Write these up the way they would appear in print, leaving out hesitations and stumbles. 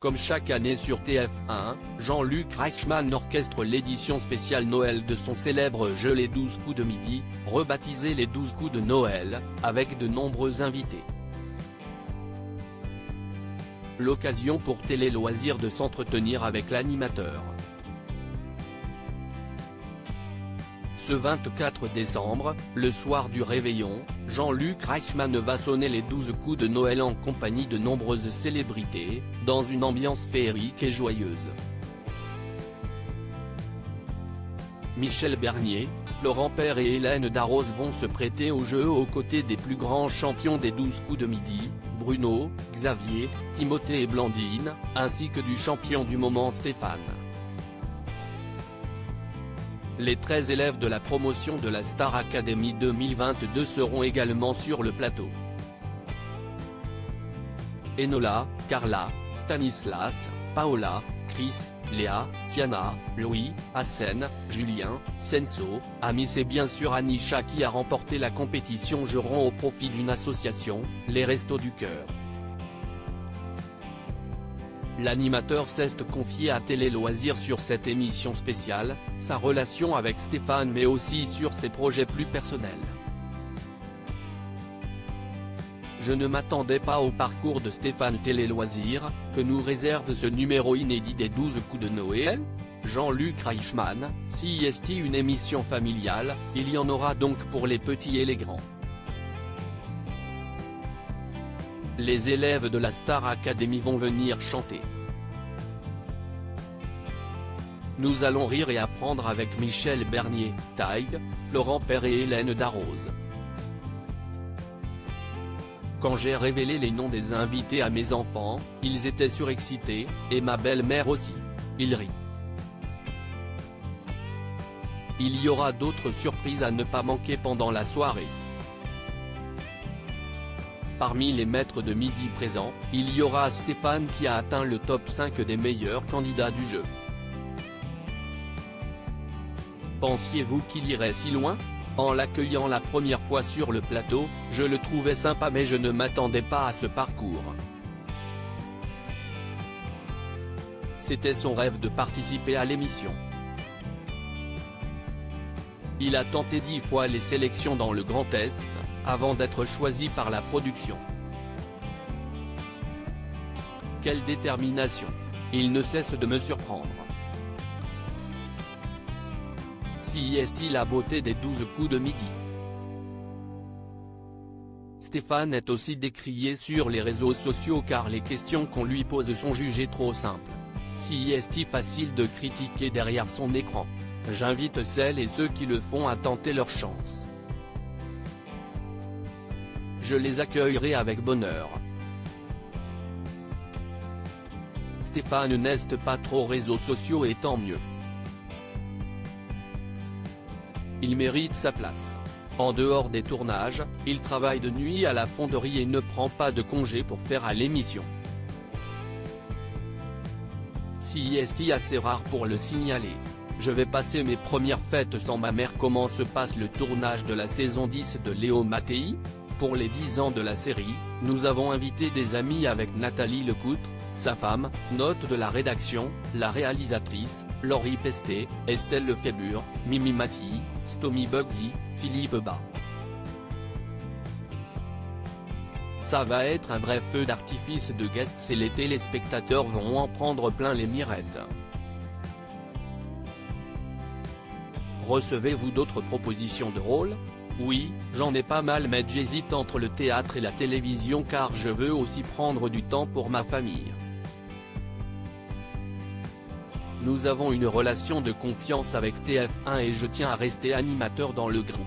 Comme chaque année sur TF1, Jean-Luc Reichmann orchestre l'édition spéciale Noël de son célèbre jeu Les 12 coups de midi, rebaptisé Les 12 coups de Noël, avec de nombreux invités. L'occasion pour Télé Loisirs de s'entretenir avec l'animateur. Ce 24 décembre, le soir du réveillon, Jean-Luc Reichmann va sonner les 12 coups de Noël en compagnie de nombreuses célébrités, dans une ambiance féerique et joyeuse. Michel Bernier, Florent Père et Hélène Darroze vont se prêter au jeu aux côtés des plus grands champions des 12 coups de midi, Bruno, Xavier, Timothée et Blandine, ainsi que du champion du moment Stéphane. Les 13 élèves de la promotion de la Star Academy 2022 seront également sur le plateau. Enola, Carla, Stanislas, Paola, Chris, Léa, Tiana, Louis, Hassen, Julien, Senso, Amis et bien sûr Anisha qui a remporté la compétition joueront au profit d'une association, les Restos du Cœur. L'animateur s'est confié à Télé Loisirs sur cette émission spéciale, sa relation avec Stéphane mais aussi sur ses projets plus personnels. Je ne m'attendais pas au parcours de Stéphane Télé Loisirs, que nous réserve ce numéro inédit des 12 coups de Noël. Jean-Luc Reichmann, CIST une émission familiale, il y en aura donc pour les petits et les grands. Les élèves de la Star Academy vont venir chanter. Nous allons rire et apprendre avec Michel Bernier, Taïg, Florent Père et Hélène Darroze. Quand j'ai révélé les noms des invités à mes enfants, ils étaient surexcités, et ma belle-mère aussi. Ils rient. Il y aura d'autres surprises à ne pas manquer pendant la soirée. Parmi les maîtres de midi présents, il y aura Stéphane qui a atteint le top 5 des meilleurs candidats du jeu. Pensiez-vous qu'il irait si loin ? En l'accueillant la première fois sur le plateau, je le trouvais sympa mais je ne m'attendais pas à ce parcours. C'était son rêve de participer à l'émission. Il a tenté 10 fois les sélections dans le Grand Est, avant d'être choisi par la production. Quelle détermination! Il ne cesse de me surprendre. CIST la beauté des 12 coups de midi. Stéphane est aussi décrié sur les réseaux sociaux car les questions qu'on lui pose sont jugées trop simples. CIST facile de critiquer derrière son écran. J'invite celles et ceux qui le font à tenter leur chance. Je les accueillerai avec bonheur. Stéphane n'est pas trop réseaux sociaux et tant mieux. Il mérite sa place. En dehors des tournages, il travaille de nuit à la fonderie et ne prend pas de congé pour faire à l'émission. CIST assez rare pour le signaler. Je vais passer mes premières fêtes sans ma mère. Comment se passe le tournage de la saison 10 de Léo Mattei ? Pour les 10 ans de la série, nous avons invité des amis avec Nathalie Lecoutre, sa femme, note de la rédaction, la réalisatrice, Laurie Pestet, Estelle Lefébure, Mimi Mati, Stomy Bugsy, Philippe Bas. Ça va être un vrai feu d'artifice de guests et les téléspectateurs vont en prendre plein les mirettes. Recevez-vous d'autres propositions de rôle ? Oui, j'en ai pas mal mais j'hésite entre le théâtre et la télévision car je veux aussi prendre du temps pour ma famille. Nous avons une relation de confiance avec TF1 et je tiens à rester animateur dans le groupe.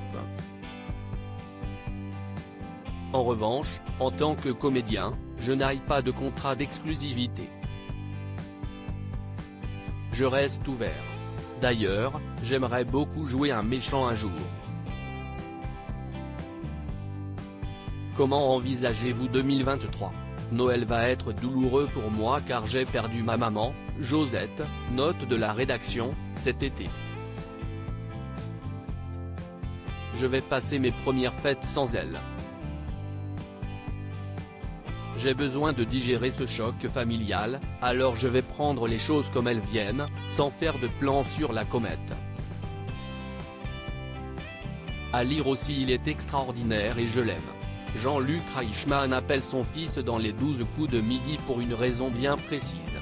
En revanche, en tant que comédien, je n'ai pas de contrat d'exclusivité. Je reste ouvert. D'ailleurs, j'aimerais beaucoup jouer un méchant un jour. Comment envisagez-vous 2023 ? Noël va être douloureux pour moi car j'ai perdu ma maman, Josette, note de la rédaction, cet été. Je vais passer mes premières fêtes sans elle. J'ai besoin de digérer ce choc familial, alors je vais prendre les choses comme elles viennent, sans faire de plan sur la comète. À lire aussi, il est extraordinaire et je l'aime. Jean-Luc Reichmann appelle son fils dans les 12 coups de midi pour une raison bien précise.